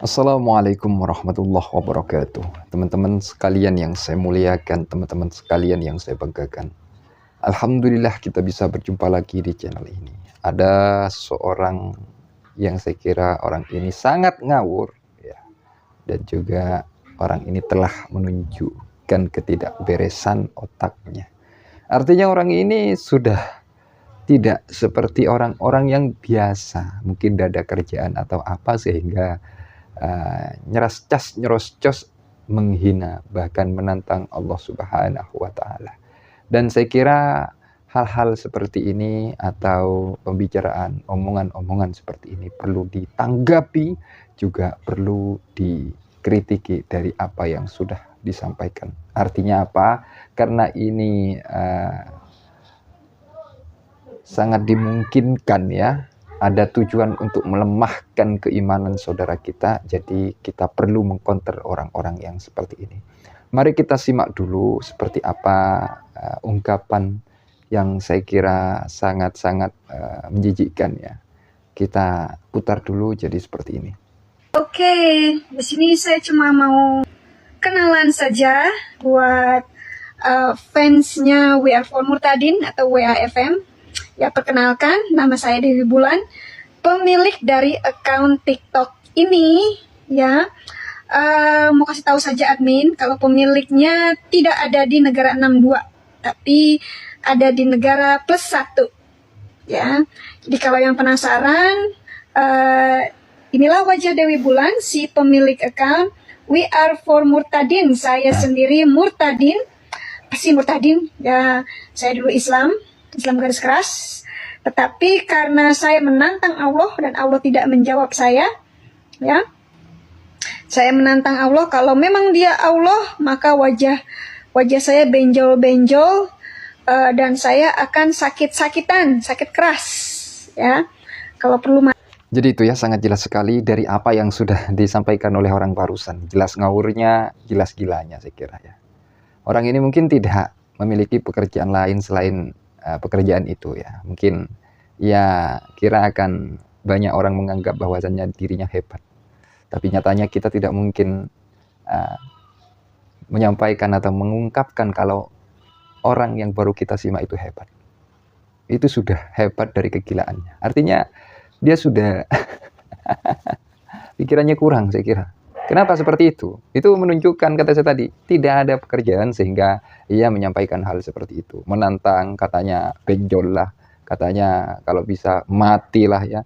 Assalamualaikum warahmatullahi wabarakatuh. Teman-teman sekalian yang saya muliakan, teman-teman sekalian yang saya banggakan. Alhamdulillah kita bisa berjumpa lagi di channel ini. Ada seorang yang saya kira orang ini sangat ngawur ya. Dan juga orang ini telah menunjukkan ketidakberesan otaknya. Artinya orang ini sudah tidak seperti orang-orang yang biasa, mungkin tidak ada kerjaan atau apa sehingga nyerocos menghina bahkan menantang Allah Subhanahu wa taala. Dan saya kira hal-hal seperti ini atau pembicaraan omongan-omongan seperti ini perlu ditanggapi, juga perlu dikritiki dari apa yang sudah disampaikan. Artinya apa? Karena ini sangat dimungkinkan ya, ada tujuan untuk melemahkan keimanan saudara kita. Jadi kita perlu mengkonter orang-orang yang seperti ini. Mari kita simak dulu seperti apa ungkapan yang saya kira sangat-sangat menjijikkan ya. Kita putar dulu jadi seperti ini. Oke, di sini saya cuma mau kenalan saja buat fansnya We Are For Murtadin atau WAFM. Ya, perkenalkan, nama saya Dewi Bulan, pemilik dari akun TikTok ini. Ya, mau kasih tahu saja admin, kalau pemiliknya tidak ada di negara 62, tapi ada di negara +1. Ya, jadi kalau yang penasaran, inilah wajah Dewi Bulan, si pemilik akun We Are For Murtadin. Saya sendiri Murtadin, pasti Murtadin. Ya, saya dulu Islam garis keras, tetapi karena saya menantang Allah dan Allah tidak menjawab saya, ya, saya menantang Allah. Kalau memang Dia Allah, maka wajah saya benjol-benjol, dan saya akan sakit-sakitan, sakit keras, ya. Kalau perlu. Jadi itu ya, sangat jelas sekali dari apa yang sudah disampaikan oleh orang barusan. Jelas ngawurnya, jelas gilanya saya kira ya. Orang ini mungkin tidak memiliki pekerjaan lain selain pekerjaan itu ya. Mungkin ya kira akan banyak orang menganggap bahwasannya dirinya hebat. Tapi nyatanya kita tidak mungkin menyampaikan atau mengungkapkan kalau orang yang baru kita simak itu hebat. Itu sudah hebat dari kegilaannya. Artinya dia sudah pikirannya kurang saya kira. Kenapa seperti itu? Itu menunjukkan, kata saya tadi, tidak ada pekerjaan sehingga ia menyampaikan hal seperti itu. Menantang, katanya benjol lah, katanya kalau bisa matilah ya,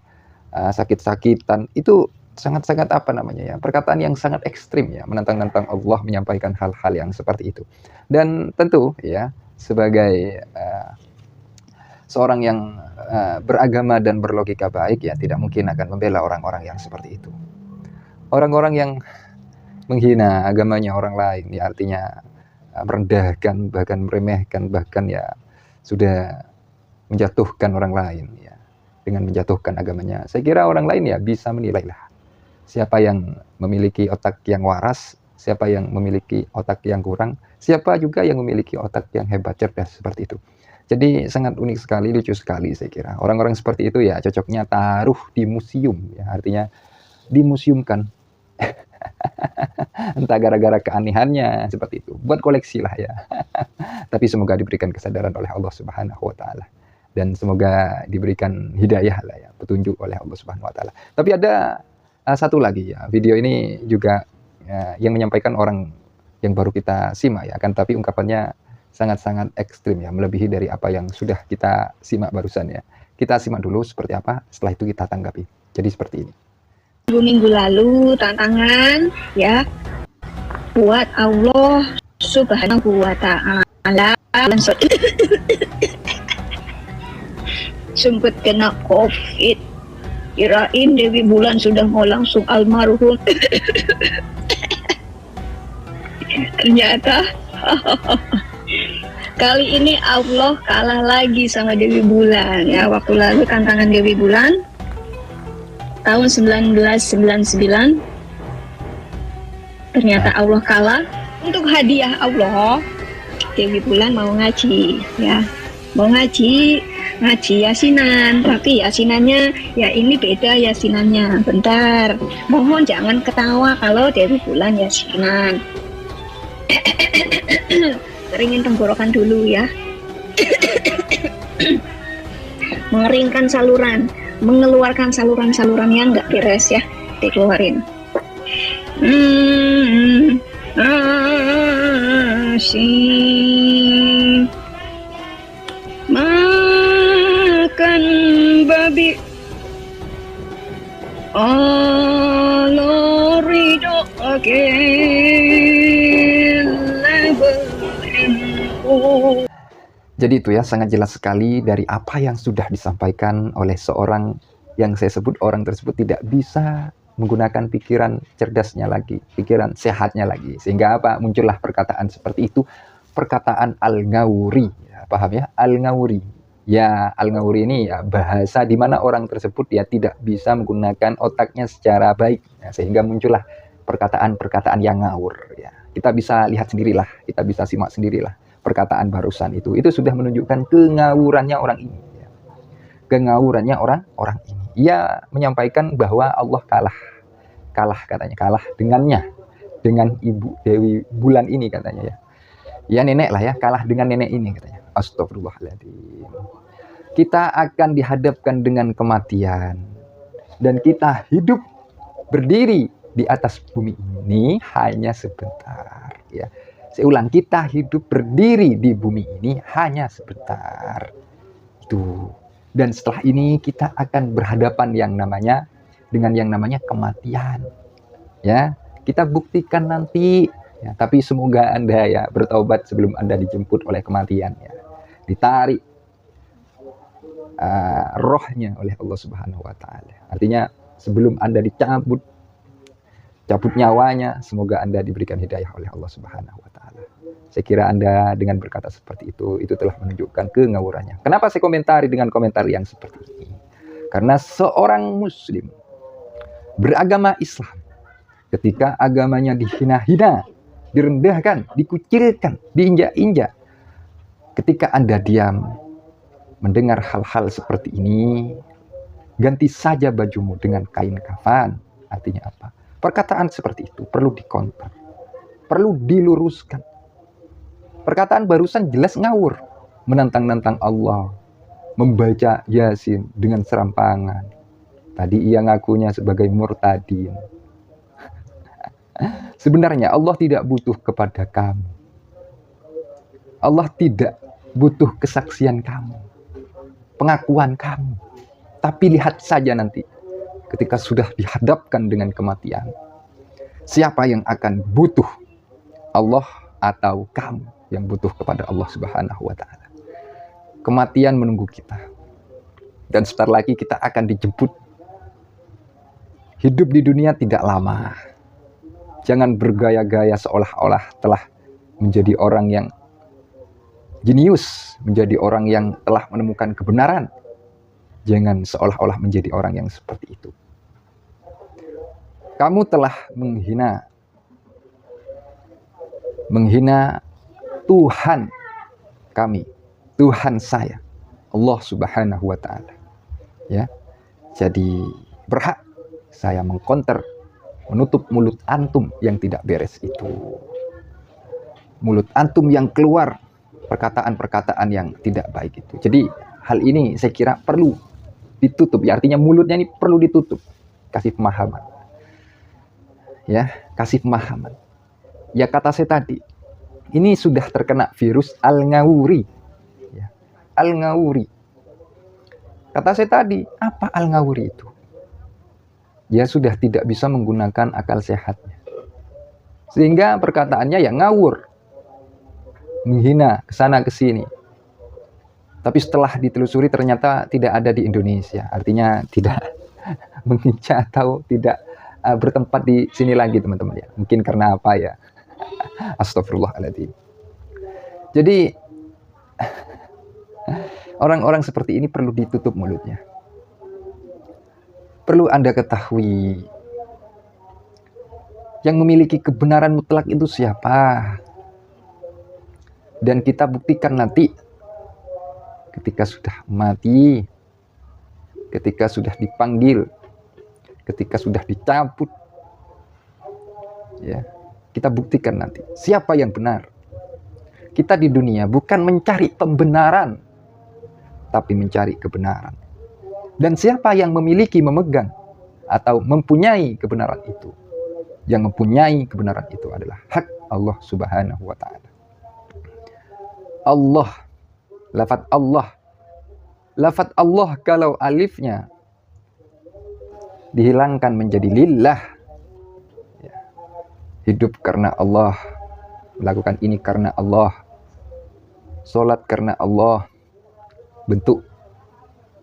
sakit-sakitan. Itu sangat-sangat apa namanya ya, perkataan yang sangat ekstrim ya, menantang-nantang Allah menyampaikan hal-hal yang seperti itu. Dan tentu ya, sebagai seorang yang beragama dan berlogika baik ya, tidak mungkin akan membela orang-orang yang seperti itu. Orang-orang yang menghina agamanya orang lain ya, artinya merendahkan, bahkan meremehkan, bahkan ya sudah menjatuhkan orang lain ya, dengan menjatuhkan agamanya. Saya kira orang lain ya bisa menilai lah siapa yang memiliki otak yang waras, siapa yang memiliki otak yang kurang, siapa juga yang memiliki otak yang hebat, cerdas, seperti itu. Jadi sangat unik sekali, lucu sekali saya kira. Orang-orang seperti itu ya cocoknya taruh di museum ya, artinya dimuseumkan. Entah gara-gara keanehannya seperti itu, buat koleksi lah ya. Tapi semoga diberikan kesadaran oleh Allah Subhanahu wa taala, dan semoga diberikan hidayah lah ya, petunjuk oleh Allah Subhanahu wa taala. Tapi ada satu lagi ya, video ini juga yang menyampaikan orang yang baru kita simak ya, kan, tapi ungkapannya sangat-sangat ekstrim ya, melebihi dari apa yang sudah kita simak barusan ya. Kita simak dulu seperti apa, setelah itu kita tanggapi. Jadi seperti ini. 2 minggu lalu tantangan ya buat Allah Subhanahu wa taala dan sempat kena COVID. Kirain Dewi Bulan sudah mau langsung almarhum. Ternyata kali ini Allah kalah lagi sama Dewi Bulan ya. Waktu lalu tantangan Dewi Bulan tahun 1999, ternyata Allah kalah. Untuk hadiah Allah, Dewi Bulan mau ngaji ya, mau ngaji ngaji yasinan, tapi yasinannya ya ini beda yasinannya. Bentar, mohon jangan ketawa kalau Dewi Bulan yasinan. Keringin tenggorokan dulu ya. Mengeringkan saluran, mengeluarkan saluran-saluran yang nggak beres ya, dikeluarin. Asyik makan babi Allah ridho Jadi itu ya sangat jelas sekali dari apa yang sudah disampaikan oleh seorang yang saya sebut orang tersebut tidak bisa menggunakan pikiran cerdasnya lagi, pikiran sehatnya lagi. Sehingga apa? Muncullah perkataan seperti itu, perkataan Al-Ghawri. Ya, paham ya? Al-Ghawri. Ya, Al-Ghawri ini ya bahasa di mana orang tersebut ya tidak bisa menggunakan otaknya secara baik. Ya, sehingga muncullah perkataan-perkataan yang ngawur. Ya, kita bisa lihat sendirilah, kita bisa simak sendirilah. Perkataan barusan itu sudah menunjukkan kengawurannya orang ini. Ya. Kengawurannya orang ini. Ia menyampaikan bahwa Allah kalah katanya, kalah dengannya, dengan Ibu Dewi Bulan ini katanya ya. Ya nenek lah ya, kalah dengan nenek ini katanya. Astagfirullahaladzim. Kita akan dihadapkan dengan kematian dan kita hidup berdiri di atas bumi ini hanya sebentar ya. Saya ulang, kita hidup berdiri di bumi ini hanya sebentar. Itu. Dan setelah ini kita akan berhadapan dengan yang namanya kematian. Ya, kita buktikan nanti. Ya, tapi semoga Anda ya bertaubat sebelum Anda dijemput oleh kematian ya. Ditarik rohnya oleh Allah Subhanahu wa taala. Artinya sebelum Anda cabut nyawanya, semoga Anda diberikan hidayah oleh Allah Subhanahu wa taala. Saya kira Anda dengan berkata seperti itu telah menunjukkan kengawurannya. Kenapa saya komentari dengan komentar yang seperti ini? Karena seorang muslim beragama Islam ketika agamanya dihina-hina, direndahkan, dikucilkan, diinjak-injak, ketika Anda diam mendengar hal-hal seperti ini, ganti saja bajumu dengan kain kafan. Artinya apa? Perkataan seperti itu perlu dikonter, perlu diluruskan. Perkataan barusan jelas ngawur, menantang-nantang Allah, membaca Yasin dengan serampangan. Tadi ia ngakunya sebagai murtadin. Sebenarnya Allah tidak butuh kepada kamu. Allah tidak butuh kesaksian kamu, pengakuan kamu. Tapi lihat saja nanti ketika sudah dihadapkan dengan kematian, siapa yang akan butuh, Allah atau kamu yang butuh kepada Allah Subhanahu wa taala. Kematian menunggu kita. Dan sebentar lagi kita akan dijemput. Hidup di dunia tidak lama. Jangan bergaya-gaya seolah-olah telah menjadi orang yang jenius, menjadi orang yang telah menemukan kebenaran. Jangan seolah-olah menjadi orang yang seperti itu. Kamu telah menghina Tuhan kami, Tuhan saya, Allah Subhanahu wa taala. Ya. Jadi berhak saya mengkonter, menutup mulut antum yang tidak beres itu. Mulut antum yang keluar perkataan-perkataan yang tidak baik itu. Jadi hal ini saya kira perlu ditutup ya, artinya mulutnya ini perlu ditutup. Kasih pemahaman. Ya, kasih pemahaman. Ya kata saya tadi, ini sudah terkena virus Al-Ghawri. Ya, Al-Ghawri. Kata saya tadi, apa Al-Ghawri itu? Ya sudah tidak bisa menggunakan akal sehatnya. Sehingga perkataannya ya ngawur. Menghina kesana kesini. Tapi setelah ditelusuri ternyata tidak ada di Indonesia. Artinya tidak mengincar atau tidak bertempat di sini lagi teman-teman ya. Mungkin karena apa ya? Astagfirullahaladzim. Jadi orang-orang seperti ini perlu ditutup mulutnya. Perlu Anda ketahui, yang memiliki kebenaran mutlak itu siapa? Dan kita buktikan nanti ketika sudah mati, ketika sudah dipanggil, ketika sudah dicabut, ya, kita buktikan nanti siapa yang benar. Kita di dunia bukan mencari pembenaran, tapi mencari kebenaran. Dan siapa yang memiliki, memegang, atau mempunyai kebenaran itu? Yang mempunyai kebenaran itu adalah hak Allah Subhanahu wa Ta'ala. Allah, lafaz Allah. Lafaz Allah kalau alifnya dihilangkan menjadi lillah, ya, hidup karena Allah, melakukan ini karena Allah, sholat karena Allah, bentuk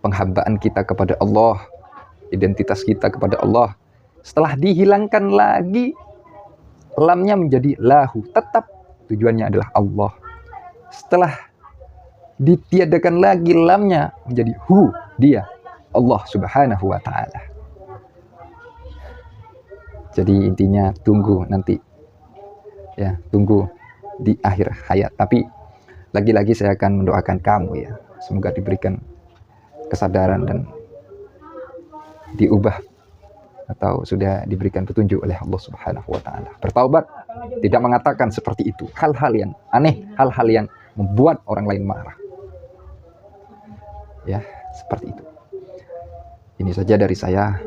penghambaan kita kepada Allah, identitas kita kepada Allah. Setelah dihilangkan lagi, lamnya menjadi lahu, tetap tujuannya adalah Allah. Setelah ditiadakan lagi lamnya menjadi hu, dia, Allah Subhanahu wa Ta'ala. Jadi intinya tunggu nanti, ya, tunggu di akhir hayat. Tapi lagi-lagi saya akan mendoakan kamu, ya, semoga diberikan kesadaran dan diubah atau sudah diberikan petunjuk oleh Allah Subhanahu wa Ta'ala. Bertaubat, tidak mengatakan seperti itu. Hal-hal yang aneh, hal-hal yang membuat orang lain marah. Ya, seperti itu. Ini saja dari saya.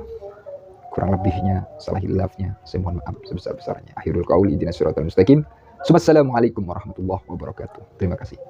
Kurang lebihnya, salah hilafnya, saya mohon maaf sebesar-besarnya. Akhirul qauli ihdinas siratal mustaqim. Wassalamualaikum warahmatullahi wabarakatuh. Terima kasih.